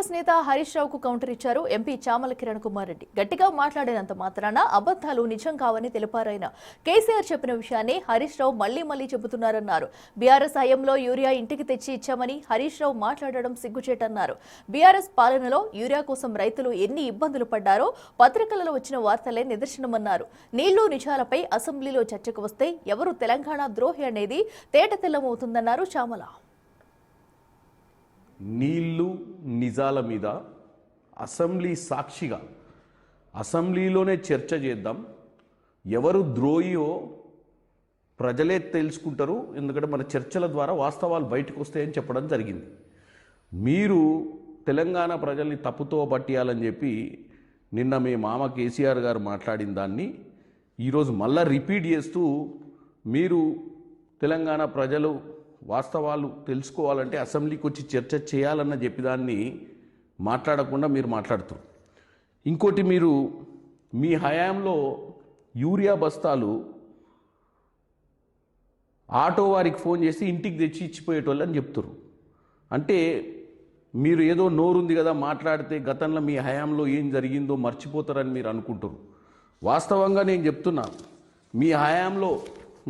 BRS నేత హరీష్ రావుకు counter ఇచ్చారు ఎంపీ చామల కిరణ్ కుమార్ రెడ్డి. గట్టిగా మాట్లాడినంత మాత్రాన అబద్ధాలు నిజం కావని తెలిపారాయన. కేసీఆర్ చెప్పిన విషయాన్ని హరీష్ రావు మళ్లీ చెబుతున్నారన్నారు. బీఆర్ఎస్ హయాంలో యూరియా ఇంటికి తెచ్చి ఇచ్చామని హరీష్ రావు మాట్లాడడం సిగ్గుచేటన్నారు. బీఆర్ఎస్ పాలనలో యూరియా కోసం రైతులు ఎన్ని ఇబ్బందులు పడ్డారో పత్రికలలో వచ్చిన వార్తలే నిదర్శనమన్నారు. నీళ్లు నిజాలపై అసెంబ్లీలో చర్చకు వస్తే ఎవరు తెలంగాణ ద్రోహి అనేది తేటతెల్లమవుతుందన్నారు చామల. నీళ్లు నిజాల మీద అసెంబ్లీ సాక్షిగా అసెంబ్లీలోనే చర్చ చేద్దాం. ఎవరు ద్రోహియో ప్రజలే తెలుసుకుంటారు. ఎందుకంటే మన చర్చల ద్వారా వాస్తవాలు బయటకు వస్తాయని చెప్పడం జరిగింది. మీరు తెలంగాణ ప్రజల్ని తప్పుతో పట్టియాలని చెప్పి నిన్న మీ మామ కేసీఆర్ గారు మాట్లాడిన దాన్ని ఈరోజు మళ్ళా రిపీట్ చేస్తూ మీరు తెలంగాణ ప్రజలు వాస్తవాలు తెలుసుకోవాలంటే అసెంబ్లీకి వచ్చి చర్చ చేయాలన్న చెప్పేదాన్ని మాట్లాడకుండా మీరు మాట్లాడుతారు. ఇంకోటి, మీరు మీ హయాంలో యూరియా బస్తాలు ఆటో వారికి ఫోన్ చేసి ఇంటికి తెచ్చి ఇచ్చిపోయేటోళ్ళని చెప్తారు. అంటే మీరు ఏదో నోరుంది కదా మాట్లాడితే గతంలో మీ హయాంలో ఏం జరిగిందో మర్చిపోతారని మీరు అనుకుంటారు. వాస్తవంగా నేను చెప్తున్నా, మీ హయాంలో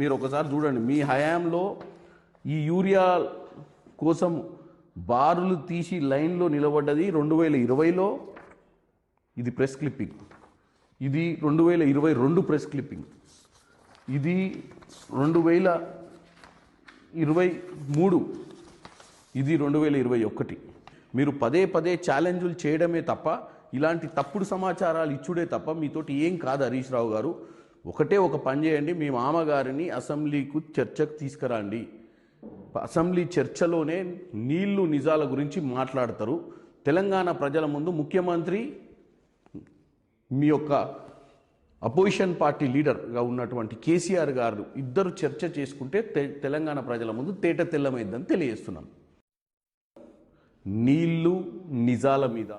మీరు ఒకసారి చూడండి. మీ హయాంలో ఈ యూరియా కోసం బారులు తీసి లైన్లో నిలబడ్డది 2020లో. ఇది ప్రెస్ క్లిప్పింగ్. ఇది 2022 ప్రెస్ క్లిప్పింగ్. ఇది 2023. ఇది 2021. మీరు పదే ఛాలెంజులు చేయడమే తప్ప ఇలాంటి తప్పుడు సమాచారాలు ఇచ్చుడే తప్ప మీతోటి ఏం కాదు. హరీష్ రావు గారు ఒక పని చేయండి, మీ మామగారిని అసెంబ్లీకు చర్చకు తీసుకురండి. అసెంబ్లీ చర్చలోనే నీళ్లు నిజాల గురించి మాట్లాడతారు. తెలంగాణ ప్రజల ముందు ముఖ్యమంత్రి మీ యొక్క అపోజిషన్ పార్టీ లీడర్గా ఉన్నటువంటి కేసీఆర్ గారు ఇద్దరు చర్చ చేసుకుంటే తెలంగాణ ప్రజల ముందు తేట తెల్లమైందని తెలియజేస్తున్నాను. నీళ్లు నిజాల మీద